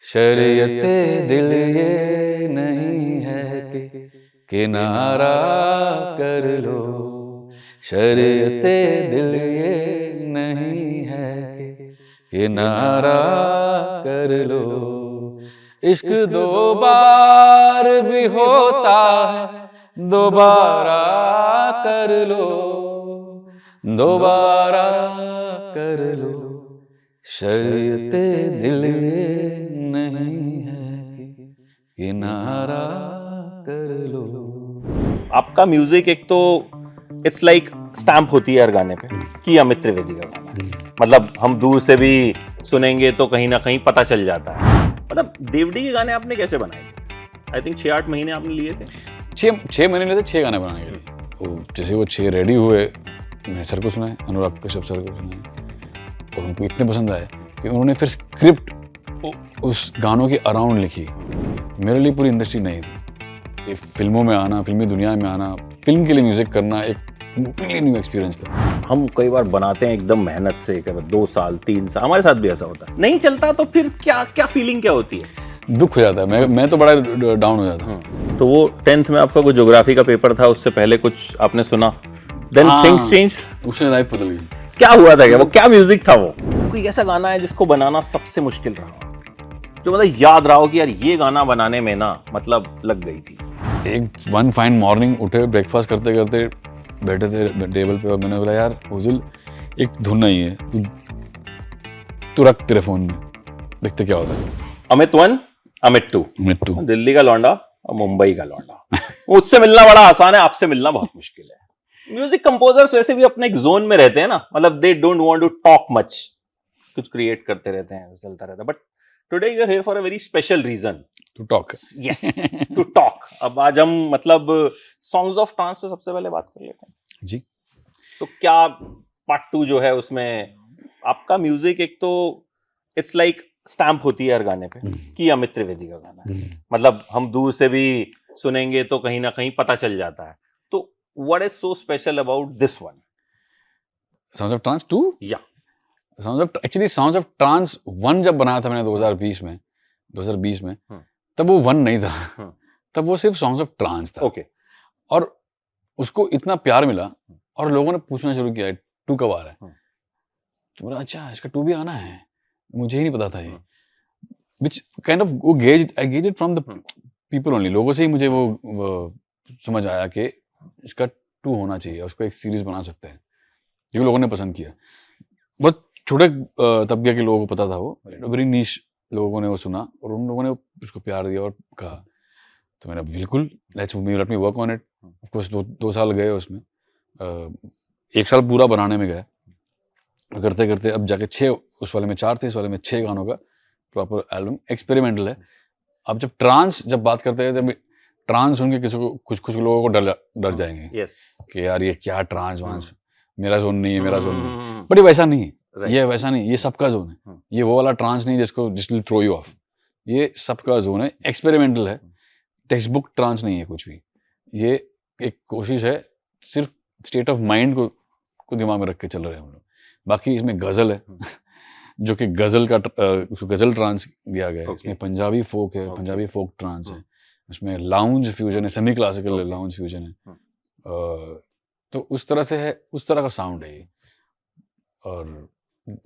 शरीयते दिल ये नहीं है कि किनारा कर लो। शरीयते दिल ये नहीं है कि किनारा कर लो। इश्क दो बार भी होता है, दोबारा कर लो, दोबारा कर लो। शर्ते दिल ये नहीं है कि किनारा कर लो। आपका म्यूजिक एक तो इट्स लाइक स्टैम्प होती है हर गाने पे कि अमित त्रिवेदी का गाना है। मतलब हम दूर से भी सुनेंगे तो कहीं ना कहीं पता चल जाता है। मतलब देवडी के गाने आपने कैसे बनाए थे? आई थिंक 6-8 महीने आपने लिए थे। 6 महीने लेते 6 गाने बनाने के लिए। वो जैसे वो 6 रेडी हुए, मैंने सर को सुनाए, अनुराग कश्यप सर को सुनाए और उनको इतने पसंद आए कि उन्होंने फिर स्क्रिप्ट उस गानों के अराउंड लिखी। मेरे लिए पूरी इंडस्ट्री नई थी। ये फिल्मों में आना, फिल्मी दुनिया में आना, फिल्म के लिए म्यूजिक करना एक कंप्लीटली न्यू एक्सपीरियंस था। हम कई बार बनाते हैं एकदम मेहनत से, 2 साल 3 साल, हमारे साथ भी ऐसा होता है। नहीं चलता तो फिर क्या क्या फीलिंग क्या होती है? दुख हो जाता है। मैं तो बड़ा डाउन हो जाता हूँ। तो वो 10th में आपका कोई ज्योग्राफी का पेपर था, उससे पहले कुछ आपने सुना, देन थिंग्स चेंज, उसने लाइफ बदल गई। क्या हुआ था? क्या वो क्या म्यूजिक था? वो कोई ऐसा गाना है जिसको बनाना सबसे मुश्किल रहा, जो मतलब याद रहा हो कि यार ये गाना बनाने में ना मतलब लग गई थी? एक वन फाइन मॉर्निंग उठे, ब्रेकफास्ट करते करते बैठे थे टेबल पे और मैंने बोला, यार उजिल एक धुन नहीं है, तू रख तेरे फोन में, देखते क्या होता है। अमित 1, अमित 2, अमित 2, दिल्ली का लौंडा और मुंबई का लौंडा। मुझसे मिलना बड़ा आसान है, आपसे मिलना बहुत मुश्किल है। म्यूजिक कंपोजर्स वैसे भी अपने एक जोन में रहते हैं ना, मतलब they don't want to talk much, कुछ क्रिएट करते रहते हैं, चलता रहता है। But today you are here for a very special reason, to talk. Yes, to talk. अब आज हम मतलब सॉन्ग्स ऑफ ट्रांस पे सबसे पहले बात कर लेते हैं जी। तो क्या पार्ट 2 जो है उसमें आपका म्यूजिक एक तो इट्स लाइक स्टैम्प होती है हर गाने पे कि अमित त्रिवेदी का गाना है। मतलब हम दूर से भी सुनेंगे तो कहीं ना कहीं पता चल जाता है। तो what is so special about this one? Sounds of trans 2? या साउंड्स ऑफ ट्रांस 1 जब बनाया था मैंने 2020 में, तब वो 1 नहीं था। तब वो सिर्फ सॉन्ग्स ऑफ ट्रांस था। ओके। और उसको इतना प्यार मिला और लोगों ने पूछना शुरू किया 2 कब आ रहा है। तो बोला, अच्छा इसका 2 भी आना है, मुझे ही नहीं पता था ये। विच काइंड ऑफ वो I gauge it from the people only. लोगों से ही मुझे वो समझ आया कि इसका 2 होना चाहिए, उसको एक सीरीज बना सकते हैं, जो लोगों ने पसंद किया। बहुत छोटे तबके के लोगों को पता था, वो वेरी नीश लोगों ने वो सुना और उन लोगों ने उसको प्यार दिया और कहा। तो मैंने बिल्कुल let me work on it. Of course 2 साल गए उसमें, 1 साल पूरा बनाने में गया। करते करते अब जाके 6, उस वाले में 4 थे, इस वाले में 6 गानों का प्रॉपर एल्बम एक्सपेरिमेंटल है। अब जब बात करते हैं, जब ट्रांस सुन के किसी को कुछ लोगों को डर जाएंगे कि यार ये क्या ट्रांस वांस, मेरा जोन नहीं है, मेरा जोन नहीं। बट ये वैसा नहीं है, ये वैसा नहीं, ये सबका जोन है। ये वो वाला ट्रांस नहीं जिस विल थ्रो यू ऑफ। ये सबका जोन है, एक्सपेरिमेंटल है, टेक्स्ट बुक ट्रांस नहीं है कुछ भी। ये एक कोशिश है, सिर्फ स्टेट ऑफ माइंड को दिमाग में रख के चल रहे हैं हम लोग। बाकी इसमें गजल है जो कि गजल ट्रांस दिया गया है। इसमें पंजाबी फोक है, पंजाबी फोक ट्रांस है, इसमें लाउंज फ्यूजन है, सेमी क्लासिकल लाउंज फ्यूजन है। तो उस तरह से है, उस तरह का साउंड है ये। और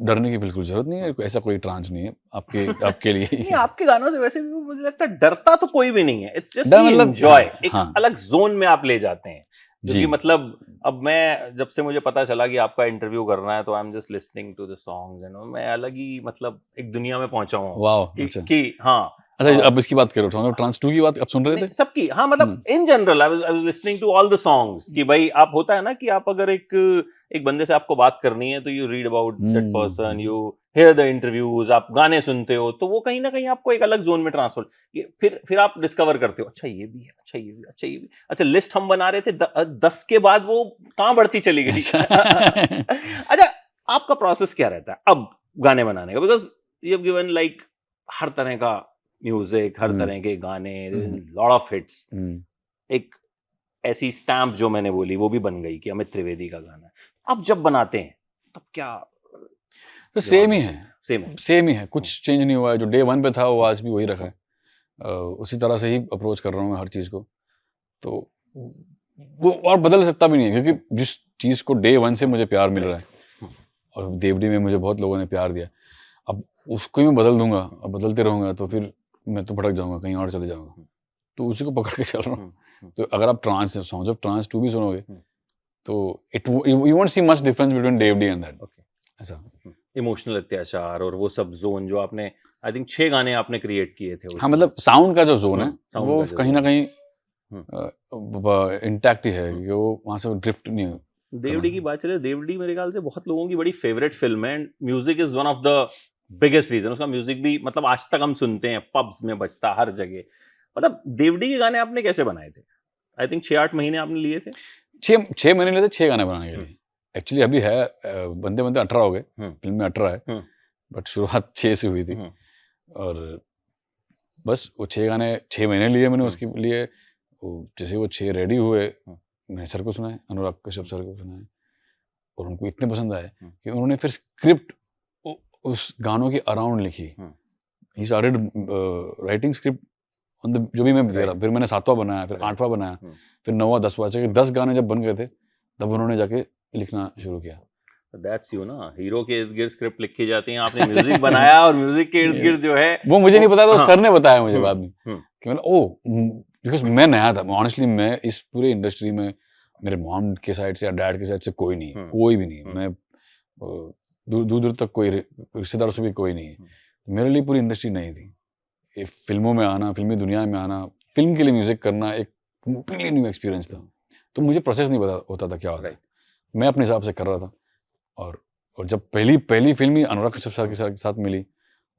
डरने की बिल्कुल जरूरत नहीं है, ऐसा कोई ट्रांस नहीं है आपके लिए। नहीं, आपके गानों से वैसे भी मुझे लगता है डरता तो कोई भी नहीं है, इट्स जस्ट मतलब एंजॉय। एक अलग जोन में आप ले जाते हैं, क्योंकि जी। मतलब अब मैं जब से मुझे पता चला कि आपका इंटरव्यू करना है, तो I am just listening to the songs, you know, मैं अलग ही मतलब एक दुनिया में पहुंचा हूँ। वाओ, कि हाँ, अच्छा अब इसकी बात करो, ट्रांस 2 की बात आप सुन रहे थे? सबकी, हाँ, मतलब in general I was listening to all the songs कि भाई आप होता है ना कि आप अगर एक बंदे से आपको बात करनी है तो you read about that person, you here the interviews, आप गाने सुनते हो, तो वो कहीं ना कहीं आपको एक अलग जोन में ट्रांसफर, फिर आप डिस्कवर करते हो, अच्छा ये भी है, अच्छा ये भी, अच्छा ये भी। अच्छा, लिस्ट हम बना रहे थे 10 के बाद वो कहाँ बढ़ती चली गई? अच्छा, आपका प्रोसेस क्या रहता है अब गाने बनाने का? Because you have given like हर तरह का म्यूजिक, हर तरह के गाने, लॉट ऑफ हिट्स। एक ऐसी स्टैम्प जो मैंने बोली वो भी बन गई कि अमित त्रिवेदी का गाना है। अब जब बनाते हैं तब क्या? तो सेम ही है, सेम है। सेम ही है, कुछ चेंज नहीं हुआ है। जो डे 1 पे था वो आज भी वही रखा है। उसी तरह से ही अप्रोच कर रहा हूँ मैं हर चीज़ को। तो वो और बदल सकता भी नहीं है, क्योंकि जिस चीज़ को डे 1 से मुझे प्यार मिल रहा है और देवडी में मुझे बहुत लोगों ने प्यार दिया, अब उसको ही मैं बदल दूंगा और बदलते रहूंगा तो फिर मैं तो भटक जाऊंगा, कहीं और चले जाऊंगा। तो उसी को पकड़ के चल रहा हूँ। तो अगर आप ट्रांस सॉन्ग्स ऑफ ट्रांस 2 भी सुनोगे तो you won't see much difference between DevD and that. Okay. ऐसा। इमोशनल अत्याचार और वो सब जोन जो आपने, आई थिंक 6 गाने आपने क्रिएट किए थे हाँ, उसमें। मतलब साउंड का जो जोन है sound वो का जो कहीं ना zone कहीं इंटैक्ट ही है, कि वो वहां से ड्रिफ्ट नहीं हो। देवडी की बात चले, देवडी मेरे ख्याल से बहुत लोगों की बड़ी फेवरेट फिल्म है। Music is one of the biggest reason. उसका म्यूजिक भी मतलब आज तक हम सुनते हैं, पब्स में बजता हर जगह। मतलब देवडी के गाने आपने कैसे बनाए थे? आई थिंक 6-8 महीने आपने लिए थे। 6 महीने लेते 6 गाने बनाने के लिए। एक्चुअली अभी है बनते बनते 18 हो गए, फिल्म में 18 है, बट शुरुआत 6 से हुई थी। और बस वो 6 गाने 6 महीने लिए मैंने उसके लिए। जैसे वो 6 रेडी हुए, मैंने सर को सुनाए, अनुराग कश्यप सर को सुनाए, और उनको इतने पसंद आए कि उन्होंने फिर स्क्रिप्ट उस गानों के अराउंड लिखी। He started writing script on the, जो भी मैं दे रहा। फिर मैंने 7वां बनाया, फिर 8वां बनाया, फिर 9वां 10वां, 10 गाने जब बन गए थे तब उन्होंने जाके लिखना शुरू किया। दैट्स यू ना, हीरो के इर्द गिर्द स्क्रिप्ट लिखी जाती है, आपने म्यूजिक बनाया और म्यूजिक के इर्द गिर्द जो है वो मुझे नहीं पता था, हाँ। सर ने बताया मुझे बाद में कि मतलब बिकॉज मैं नया था ऑनेस्टली। मैं इस पूरे इंडस्ट्री में मेरे मॉम के साइड से या डैड के साइड से कोई नहीं है, कोई भी नहीं है। मैं दूर दूर तक कोई रिश्तेदारों से भी कोई नहीं है। मेरे लिए पूरी इंडस्ट्री नहीं थी। ये फिल्मों में आना, फिल्मी दुनिया में आना, फिल्म के लिए म्यूजिक करना एक कंप्लीटली न्यू एक्सपीरियंस था। तो मुझे प्रोसेस नहीं पता होता था क्या होता है। मैं अपने हिसाब से कर रहा था। और जब पहली फिल्म ही अनुराग कश्यप सर के साथ मिली,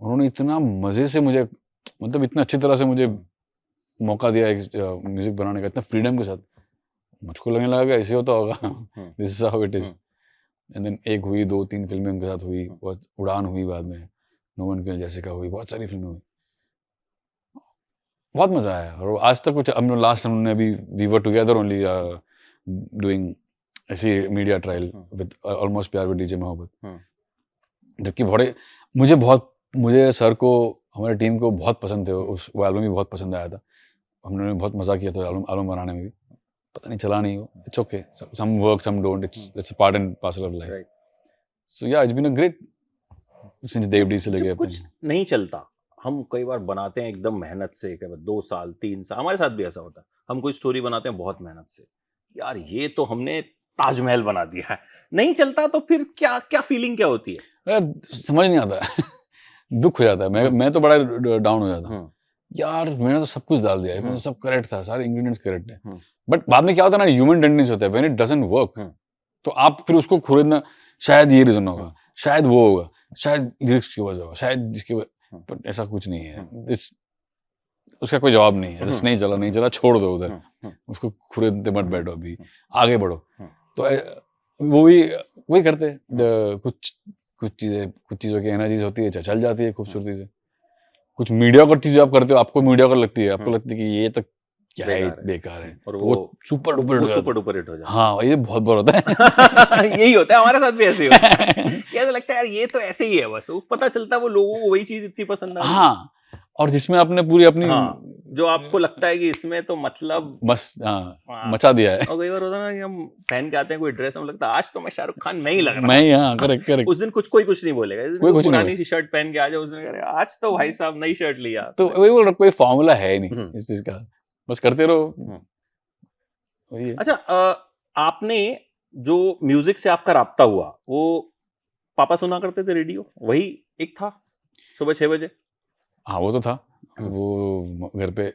उन्होंने इतना मज़े से मुझे, मतलब इतना अच्छी तरह से मुझे मौका दिया एक म्यूजिक बनाने का, इतना फ्रीडम के साथ। मुझको लगने लगा कि ऐसे होता होगा, this is how it is. And then 1 हुई, 2, 3 फिल्में उनके साथ हुई, बहुत उड़ान हुई, बाद में नो वन किल जैसिका हुई, बहुत सारी फिल्में हुई, बहुत मजा आया। और आज तक कुछ लास्ट हमने अभी we were together only doing ऐसी media trial with almost Pyaar with DJ Mohabbat, जबकि मुझे सर को, हमारी टीम को बहुत पसंद थे वो एल्बम भी बहुत पसंद आया था। हमने बहुत मजा किया था एल्बम बनाने में भी। पता नहीं चला नहीं, it's okay, some work some don't, it's a part and parcel of life. So yeah it's been a great since देवडी से लेके कुछ नहीं चलता, हम कई बार बनाते हैं एकदम मेहनत से, कई बार 2 साल 3 साल, हमारे साथ भी ऐसा होता है। हम कोई स्टोरी बनाते हैं बहुत मेहनत से, यार ये तो हमने ताजमहल बना दिया है, नहीं चलता, तो फिर क्या क्या फीलिंग क्या होती है? समझ नहीं आता दुख हो जाता है। मैं तो बड़ा डाउन हो जाता हूँ, यार मैंने तो सब कुछ डाल दिया है, सब करेक्ट था, सारे इंग्रेडिएंट्स करेक्ट है, बट बाद में क्या होता है ना, ह्यूमन टेंडेंसी होता है, व्हेन इट डजंट वर्क तो आप फिर उसको खरीदना, शायद ये रीजन होगा, शायद वो होगा, शायद लिरिक्स की वजह होगा, शायद जिसकी वजह, बट ऐसा कुछ नहीं है। उसका कोई जवाब नहीं है। जैसे नहीं चला छोड़ दो उधर, उसको खरीदते मत बैठो, अभी आगे बढ़ो। तो वो भी वही करते हैं। कुछ चीज़ों की एनर्जीज होती है, चल जाती है खूबसूरती से। कुछ मीडियोकर चीज़ आप करते हो, आपको मीडियोकर लगती है, आपको लगती है कि ये तो क्या है, बेकार है, और वो सुपर डुपर हिट हो जाता है। हाँ, ये बहुत बार होता है। यही होता है हमारे साथ भी, ऐसे ही होता है। ऐसा लगता है यार ये तो ऐसे ही है, बस वो पता चलता है वो लोगों को वही चीज इतनी पसंद आ रही है। हाँ, और जिसमें आपने पूरी अपनी जो आपको लगता है कि इसमें तो मतलब बस मचा दिया है। और कई बार होता है ना कि हम पहन के आते हैं कोई ड्रेस, हम लगता है आज तो मैं शाहरुख खान नहीं लग रहा, मैं ही, हाँ, करेक्ट। उस दिन कोई कुछ नहीं बोलेगा, कोई पुरानी सी शर्ट पहन के आ जाओ, उसने कहा आज तो भाई साहब नई शर्ट लिया। तो वही बोल रहा, कोई फॉर्मूला है नहीं इस चीज का, बस करते रहो। अच्छा, आपने जो म्यूजिक से आपका राब्ता हुआ, वो पापा सुना करते थे रेडियो, वही एक था सुबह 6 बजे? हाँ, वो तो था। वो घर पे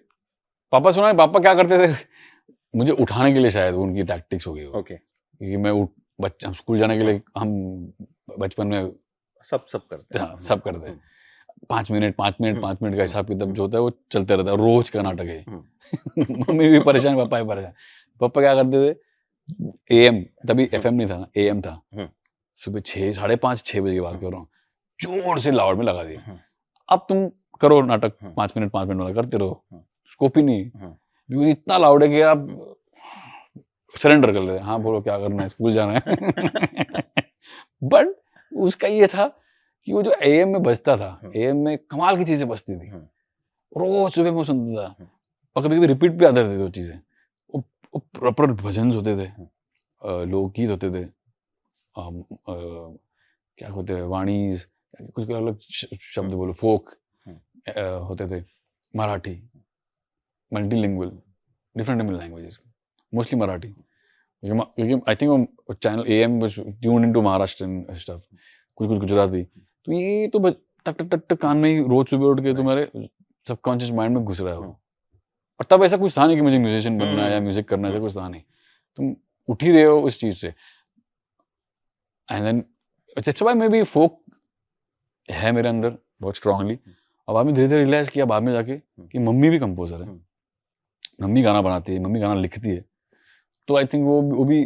पापा सुना, पापा क्या करते थे, मुझे उठाने के लिए शायद उनकी टैक्टिक्स हो गई हो। क्योंकि मैं स्कूल जाने के लिए, हम बचपन में सब करते हैं। सब करते हैं। 5 मिनट का हिसाब किताब जो होता है वो चलते रहता है, रोज का नाटक है। मम्मी भी परेशान, पापा भी परेशान। पापा क्या करते थे, AM, तभी FM नहीं था ना, AM था, सुबह 6, 5:30, 6 बजे की बात कर रहा हूँ, जोर से लाउड में लगा दिया, अब तुम करो नाटक, 5 मिनट वाला करते रहो, स्कोप ही नहीं, क्योंकि इतना लाउड है कि आप सरेंडर कर लेते। हाँ बोलो क्या करना है, स्कूल जाना है। बट उसका ये था कि वो जो AM में बजता था, हम्म। AM में कमाल की चीजें बजती थी, रोज सुबह मैं सुनता था, हम्म। और कभी कभी रिपीट भी आते थे वो चीजें। वो प्रॉपर भजन होते थे, लोकगीत होते थे, क्या होते हैं, वाणीज, कुछ अलग शब्द बोलो, फोक होते थे, Marathi, multilingual, different languages, mostly Marathi, क्योंकि I think channel AM was tuned into Maharashtra stuff, कुछ गुजराती, तो ये तो टक टक टक टक कान में ही रोज सुबह उठ के तुम्हारे सबकॉन्शियस माइंड में घुस रहा है वो। और तब ऐसा कुछ था नहीं कि मुझे म्यूजिशियन बनना है या म्यूजिक करना है, ऐसा कुछ था नहीं, तुम उठ ही रहे हो उस चीज से। And then that's why maybe folk है मेरे अंदर बहुत स्ट्रांगली। अब बाद में धीरे धीरे रियलाइज किया बाद में जाके कि मम्मी भी कंपोजर है, मम्मी गाना बनाती है, मम्मी गाना लिखती है, तो आई थिंक वो भी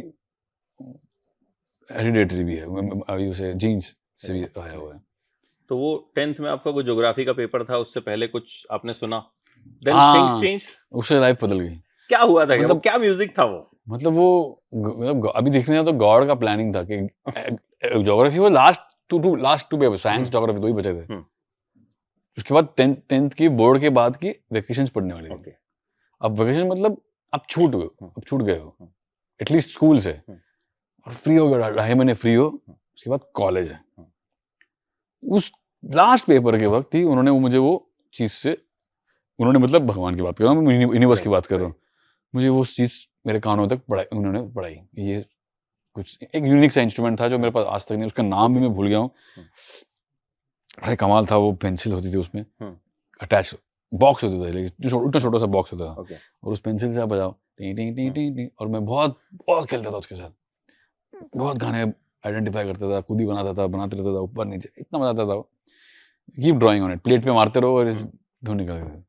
हेरिडेटरी भी है, उसे जीन्स से भी आया हुआ है। तो वो 10th में आपका कोई ज्योग्राफी का पेपर था, उससे पहले कुछ आपने सुना? Then हाँ, things changed? उससे लाइफ बदल गई। क्या हुआ था, मतलब क्या म्यूजिक था वो? मतलब वो अभी देखने जाए तो गॉड का प्लानिंग था कि ज्योग्राफी वो last two paper, science geography दो ही बचे थे। उसके बाद 10th की बोर्ड के बाद की वेकेशंस पढ़ने वाली थी। अब वेकेशन मतलब आप छूट गए हो एटलीस्ट स्कूल से, और फ्री हो गए, 2.5 महीने फ्री हो, उसके बाद कॉलेज है। उस लास्ट पेपर के वक्त ही उन्होंने मुझे वो चीज से, उन्होंने मतलब भगवान की बात कर रहा हूँ, यूनिवर्स की बात कर रहा हूँ, मुझे वो चीज मेरे कानों तक उन्होंने पढ़ाई। ये कुछ एक यूनिक सा इंस्ट्रूमेंट था जो मेरे पास आज तक नहीं, उसका नाम भी मैं भूल गया हूँ। बड़ा कमाल था, वो पेंसिल होती थी उसमें अटैच, बॉक्स होता था, लेकिन उतना छोटा सा बॉक्स होता था, और उस पेंसिल से आप बजाओ T T T T T, और मैं बहुत बहुत खेलता था उसके साथ, बहुत गाने आइडेंटिफाई करता था, खुद ही बनाता था, बनाते रहता था ऊपर नीचे, इतना मजा आता था। Keep drawing on it, plate पे मारते रहो और धुन निकल गई।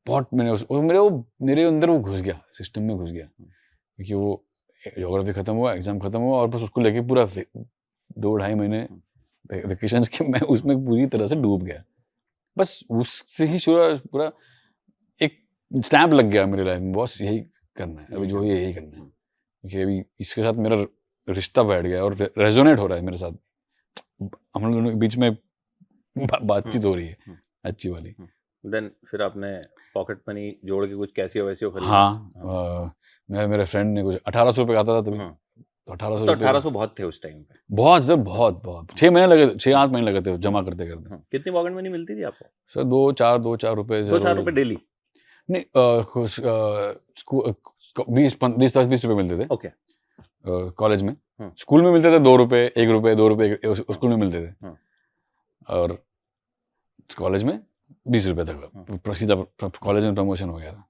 बहुत मेरे अंदर वो घुस गया, सिस्टम में घुस गया, क्योंकि वो ज्योग्राफी खत्म हुआ, एग्जाम खत्म हुआ, और बस उसको लेके पूरा 2-2.5 महीने वेकेशंस के मैं उसमें पूरी तरह से डूब गया। बस उससे ही पूरा एक स्टैम्प लग गया मेरी लाइफ में, बस यही करना है अभी, जो यही करना है, क्योंकि अभी इसके साथ मेरा रिश्ता बैठ गया और रेजोनेट हो रहा है मेरे साथ, हम लोगों के बीच में बातचीत हो रही है अच्छी वाली। देन फिर आपने पॉकेट मनी जोड़ के कुछ कैसियो वैसियो खरीदा? हाँ, मेरे फ्रेंड ने कुछ 1800 रुपये आता था तभी, तो 1800 बहुत थे उस टाइम पे? बहुत 6 महीने लगे, 6-8 महीने लगे थे जमा करते करते। कितनी पॉकेट मनी मिलती थी आपको? सर 2-4 रुपए, 2-4 रुपए डेली? नहीं, 20 रुपए मिलते थे। ओके। कॉलेज में, स्कूल में मिलते थे 2 रुपए, 1 रुपए, 2 रुपए, स्कूल में मिलते थे, और कॉलेज में 20 रुपए तक, सीधा कॉलेज में प्रमोशन हो गया था,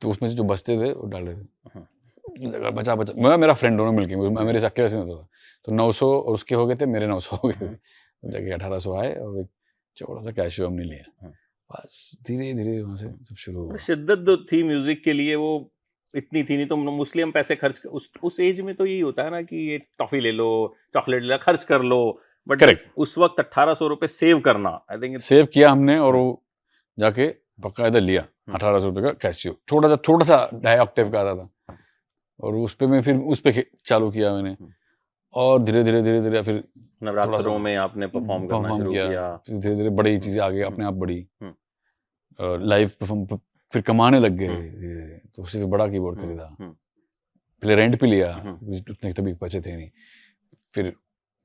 तो उसमें से जो बचते थे वो डाल रहे थे, बचा मैं मेरा फ्रेंड दोनों मिलके, मेरे से अकेले से होता था, तो 900 और उसके हो गए थे, मेरे 900 हो गए थे, जाके 1800 आए और एक छोटा सा कैशियो हमने लिया, बस धीरे धीरे वहाँ से सब शुरू हुआ। शिद्दत जो थी म्यूजिक के लिए वो इतनी थी नहीं, तो मोस्टली हम पैसे खर्च उस एज में तो यही होता है ना कि ये टॉफी ले लो, चॉकलेट ले लो, खर्च कर लो, बट उस वक्त 1800 रुपए सेव करना, आई थिंक सेव किया हमने, और वो जाके बकायदा लिया 1800 रुपए का कैशियो, छोटा सा 2.5 ऑक्टेव का आता था, और उस पे मैं फिर उस पे चालू किया मैंने, और धीरे धीरे फिर नवरात्रों में आपने परफॉर्म करना शुरू किया, फिर धीरे धीरे बड़ी चीजें आगे अपने आप बढ़ी, लाइव परफॉर्म, फिर कमाने लग गए, तो उससे बड़ा कीबोर्ड खरीदा, पहले रेंट पे लिया, उतने तभी पैसे थे नहीं, फिर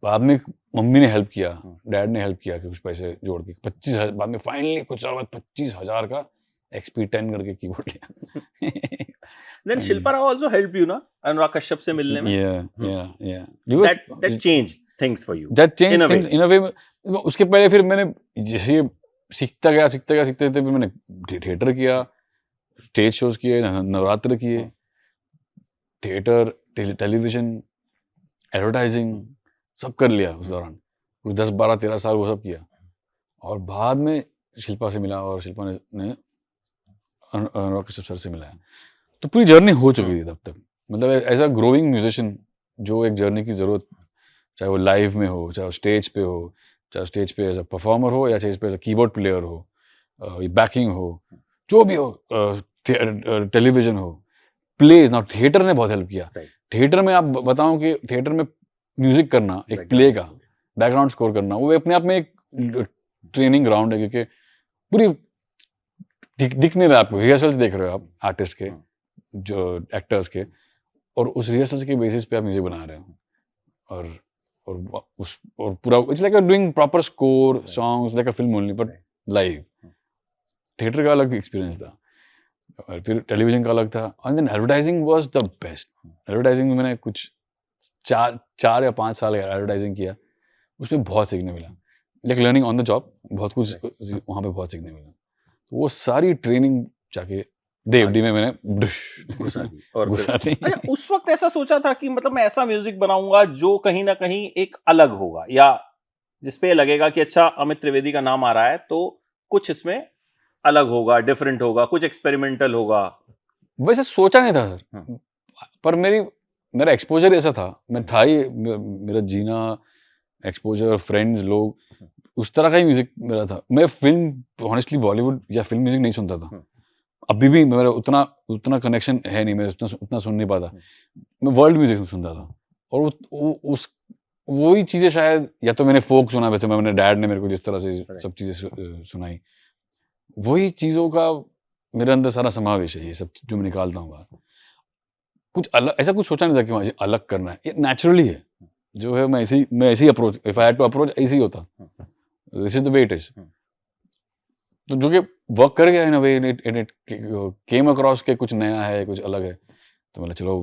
बाद में मम्मी ने हेल्प किया, डैड ने हेल्प किया कि कुछ पैसे जोड़ के 25,000, बाद में फाइनली कुछ साल बाद 25,000 का XP 10 करके कीबोर्ड लिया। Then Shilpa Rao also helped you ना अनुराग कश्यप से मिलने में? Yeah. That changed things for you. That changed things in a way. उसके पहले फिर मैंने जैसे सीखते गए मैंने थिएटर किया, स्टेज शोज किए, नवरात्र किए, थिएटर, टेलीविजन, एडवर्टाइजिंग, सब कर लिया उस दौरान, कुछ 10-12-13 साल वो सब किया, और बाद में शिल्पा से मिला, और शिल्पा ने अनुराग कश्यप सर से मिलाया, तो पूरी जर्नी हो चुकी थी तब तक। मतलब एज अ ग्रोइंग म्यूजिशियन जो एक जर्नी की जरूरत, चाहे वो लाइव में हो, चाहे स्टेज पे हो, चाहे स्टेज पे एज अ परफॉर्मर हो, या स्टेज पे एज अ कीबोर्ड प्लेयर हो, बैकिंग हो, जो भी हो, टेलीविजन हो, प्लेज ना, थिएटर ने बहुत हेल्प किया। थिएटर में आप बताऊं कि थिएटर में म्यूजिक करना एक प्ले का बैकग्राउंड स्कोर करना, वो अपने आप में एक ट्रेनिंग ग्राउंड है, क्योंकि पूरी दिख नहीं रहा आपको, रिहर्सल्स देख रहे हो आप आर्टिस्ट के, जो एक्टर्स के, और उस रिहर्सल्स के बेसिस पे आप म्यूजिक बना रहे हो, और पूरा it's like doing proper score songs like a film only but live. Theatre का अलग एक्सपीरियंस था, और फिर टेलीविजन का अलग था, and then advertising was the best. Advertising में मैंने कुछ 4 या 5 साल एडवर्टाइजिंग किया, उसमें बहुत सीखने मिला, like learning on the job, बहुत कुछ वहाँ पे बहुत सीखने मिला। तो वो सारी ट्रेनिंग जाके देवडी में मैंने घुसा दी और घुसा दी। अच्छा, उस वक्त ऐसा सोचा था कि मतलब मैं ऐसा म्यूजिक बनाऊंगा जो कहीं ना कहीं एक अलग होगा, या जिसपे लगेगा कि अच्छा अमित त्रिवेदी का नाम आ रहा है तो कुछ इसमें अलग होगा, डिफरेंट होगा, कुछ एक्सपेरिमेंटल होगा? वैसे सोचा नहीं था सर, पर मेरा एक्सपोजर ऐसा था, मैं था ही, मेरा जीना, एक्सपोजर, फ्रेंड्स, लोग, उस तरह का ही म्यूजिक मेरा था। मैं फिल्म ऑनेस्टली बॉलीवुड या फिल्म म्यूजिक नहीं सुनता था, अभी भी मेरा उतना कनेक्शन है नहीं, मैं उतना सुन नहीं पाता, मैं वर्ल्ड म्यूजिक सुनता था। और वही चीज़ें शायद, या तो मैंने फोक सुना, वैसे मैंने डैड ने मेरे को जिस तरह से सब चीज़ें सुनाई, वही चीज़ों का मेरे अंदर सारा समावेश है, ये सब जो मैं निकालता हूँ बाहर। कुछ अलग, ऐसा कुछ सोचा नहीं था कि मुझे अलग करना है, ये नेचुरली है जो है, मैं ऐसे ही approach, if I had to approach, ऐसे ही होता, this is the way it is. तो जो कि वर्क कर गया इन अ वे, इट केम अक्रॉस के कुछ नया है, कुछ अलग है, तो मतलब चलो,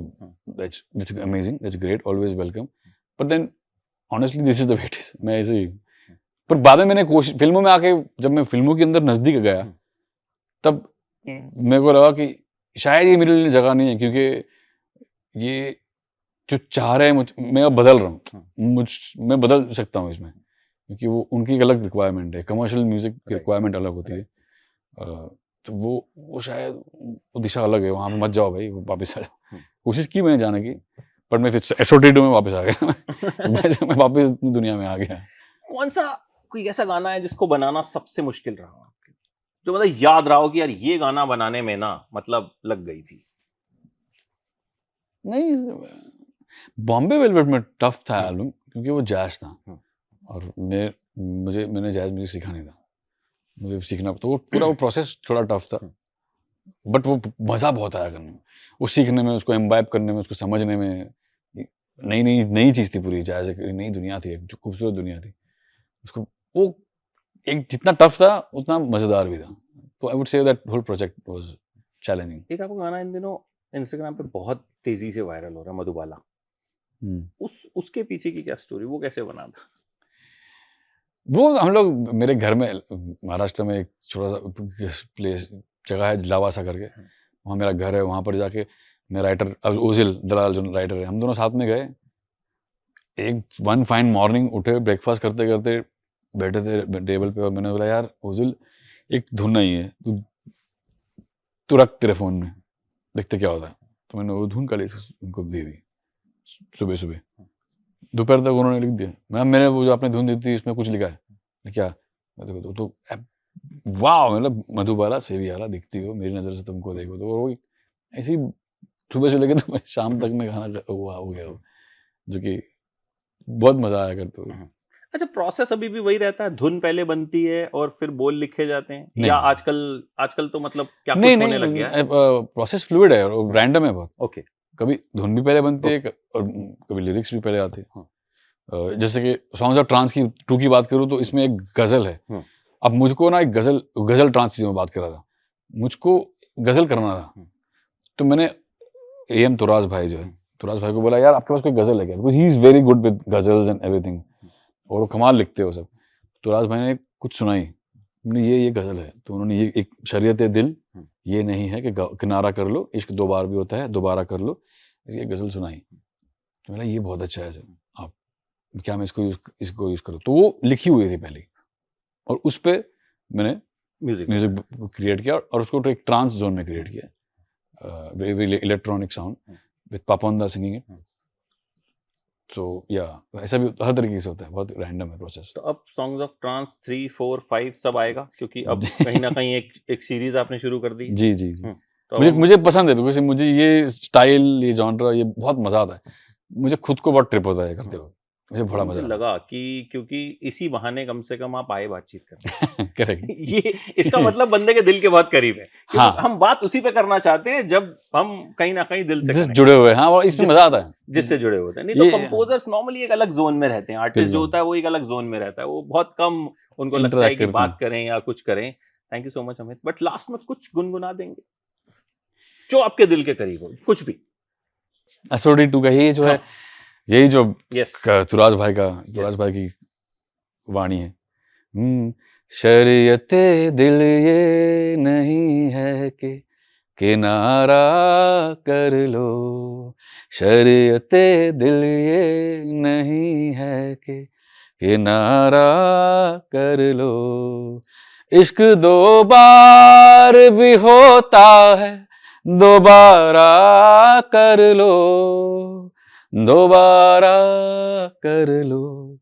that's amazing, that's great, always welcome, but then honestly this is the way it is, मैं ऐसे ही। पर बाद में मैंने कोशिश, फिल्मों में आके जब मैं फिल्मों के अंदर नजदीक गया, तब मेरे को लगा कि शायद ये मेरे लिए जगह नहीं है, क्योंकि ये जो चाह रहे हैं मैं अब बदल रहा हूँ, मैं बदल सकता हूँ इसमें, क्योंकि वो उनकी एक अलग रिक्वायरमेंट है, कमर्शियल म्यूजिक की रिक्वायरमेंट अलग होती है। तो वो शायद वो दिशा अलग है, वहाँ पे मत जाओ भाई, वापस आ जाओ। कोशिश की मैंने जाने की, पर मैं फिर एसोटेडो में वापस आ गया। मैं वापस दुनिया में आ गया। कौन सा कोई ऐसा गाना है जिसको बनाना सबसे मुश्किल रहा आपके, जो मतलब याद रहा हो कि यार ये गाना बनाने में ना मतलब लग गई थी? नहीं, बॉम्बे वेलवेट में टफ था एल्बम, क्योंकि वो जैज था, और मैंने जैज म्यूजिक सीखा नहीं था, मुझे सीखना, तो वो पूरा वो प्रोसेस थोड़ा टफ था, बट वो मज़ा बहुत आया करने में, वो सीखने में, उसको एम्बाइब करने में, उसको समझने में। नई चीज़ थी पूरी, जैज एक नई दुनिया थी, एक जो खूबसूरत दुनिया थी, उसको वो एक जितना टफ था उतना मज़ेदार भी था। तो I would say that whole project was challenging. एक आपका गाना इन दिनों इंस्टाग्राम पे बहुत तेजी से वायरल हो रहा है, मधुबाला। उसके पीछे की क्या स्टोरी, वो कैसे बना था? वो हम लोग, मेरे घर में महाराष्ट्र में एक छोटा सा प्लेस जगह है लावासा करके, वहाँ मेरा घर है, वहाँ पर जाके मैं राइटर ओजिल दलाल जो राइटर है, हम दोनों साथ में गए। एक वन फाइन मॉर्निंग उठे, ब्रेकफास्ट करते करते बैठे थे टेबल पे, और मैंने बोला यार ओजिल, एक धुन नहीं है, तू रख तेरे फोन में, देखते क्या होता है। तो मैंने वो धुन कल उनको दे दी सुबह सुबह, दोपहर तक उन्होंने लिख दिया। मैंने वो जो आपने धुन दी थी इसमें कुछ लिखा है क्या? देखो तो वाह, मतलब मधुबाला सेवियाला दिखती हो, मेरी नज़र से तुमको देखो, तो वो ऐसी सुबह से लेकर तो शाम तक में गाना हुआ हो गया, जो कि बहुत मजा आया करते हुए। अच्छा, प्रोसेस अभी भी वही रहता है, धुन पहले बनती है और फिर बोल लिखे जाते हैं, या नहीं आजकल तो मतलब क्या नहीं कुछ होने लग गया है? प्रोसेस फ्लूइड है और रैंडम है बहुत। ओके। कभी धुन भी पहले बनती है, और कभी लिरिक्स भी पहले आते हैं। जैसे कि सॉन्ग्स ऑफ ट्रांस की 2 की बात करूँ, तो इसमें एक गजल है। अब मुझको ना एक गजल ट्रांस की मैं बात कर रहा था, मुझको गजल करना था, तो मैंने AM तुराज भाई जो है, तुराज भाई को बोला यार आपके पास कोई गजल है क्या, because he is very good with ghazals and everything, और वो कमाल लिखते हो सब। तुराज भाई ने कुछ सुनाई, मैंने ये गजल है, तो उन्होंने ये एक शरीयत दिल ये नहीं है कि किनारा कर लो, इश्क 2 बार भी होता है, दोबारा कर लो, ये गजल सुनाई। तो मैंने ये बहुत अच्छा है सर, आप क्या मैं इसको यूज करूँ? तो वो लिखी हुई थी पहले, और उस पे मैंने म्यूजिक क्रिएट किया, और उसको एक ट्रांस जोन में क्रिएट किया, वेरी इलेक्ट्रॉनिक साउंड विद पापोंदा सिंगिंग इट। तो या ऐसा भी हर तरीके से होता है, बहुत रैंडम है प्रोसेस। तो अब सॉन्ग्स ऑफ ट्रांस 3, 4, 5 सब आएगा, क्योंकि अब कहीं ना कहीं एक सीरीज आपने शुरू कर दी। जी जी जी। तो मुझे पसंद है, बिकॉज मुझे ये स्टाइल, ये जॉनरा, ये बहुत मजा आता है, मुझे खुद को बहुत ट्रिप होता है करते हुए। मुझे बड़ा मुझे मजा लगा कि क्योंकि इसी बहाने कम से कम आप आए बातचीत करने। करेक्ट। ये इसका मतलब बंदे के दिल के बहुत करीब है, क्योंकि हाँ, हम बात उसी पे करना चाहते हैं जब हम कहीं ना कहीं दिल से जिस connect जुड़े हुए हैं, हाँ, और इसमें मजा आता है। जिससे जुड़े होते हैं। नहीं तो ये कंपोजर्स नॉर्मली एक अलग जोन में रहते हैं, आर्टिस्ट जो बिल्कुल होता है वो एक अलग जोन में रहता है, वो बहुत कम उनको लगता है इंटरेक्ट कि करते बात हैं। करें या कुछ करें। Thank you so much Amit, but last में कुछ गुनगुना देंगे जो आपके दिल के करीब हो, कुछ भी। असोडी 2 का ही जो है, हाँ, यही जो यस, तुराज भाई की वाणी है। शरीयते दिल ये नहीं है कि किनारा कर लो, शरीयते दिल ये नहीं है कि किनारा कर लो, इश्क दो बार भी होता है, दोबारा कर लो, दोबारा कर लो,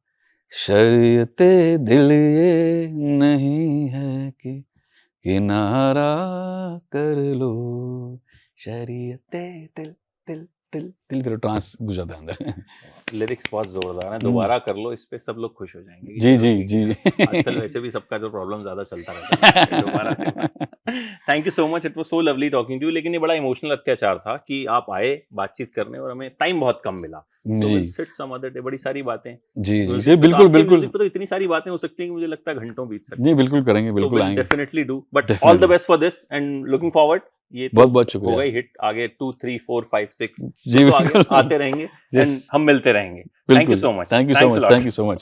शरीयते दिल ये नहीं है कि किनारा कर लो, शरीयते दिल दिल दिल दिल, फिर ट्रांस घुस जाता है अंदर। लिरिक्स बहुत जोरदार है, दोबारा कर लो, इस पे सब लोग खुश हो जाएंगे कि जी चलो जी ठीक जी है। आजकल वैसे भी सबका जो प्रॉब्लम ज्यादा चलता रहता है ना, दोबारा करना। Thank you so much, it was so lovely talking to you. लेकिन ये बड़ा इमोशनल अत्याचार था कि आप आए बातचीत करने और हमें टाइम बहुत कम मिला। सो जी will sit some other day, बड़ी सारी बातें जी जी म्यूजिक जी, पे तो, बिल्कुल आपके बिल्कुल। म्यूजिक पे तो इतनी सारी बातें हो सकती हैं कि मुझे लगता है घंटों बीत सकते नहीं, हैं। बिल्कुल करेंगे, तो बिल्कुल विल आएंगे। Definitely do, but all the definitely. Best for this and looking forward. ये तो बहुत बहुत हो शुक्रिया। गई हिट, आगे 2 3 4 5 6 जी तो आगे बिल्कुल। आते रहेंगे यस, एंड हम मिलते रहेंगे। थैंक यू बिल्कुल। So much, thank you so thanks a much, lot. Thank you so much.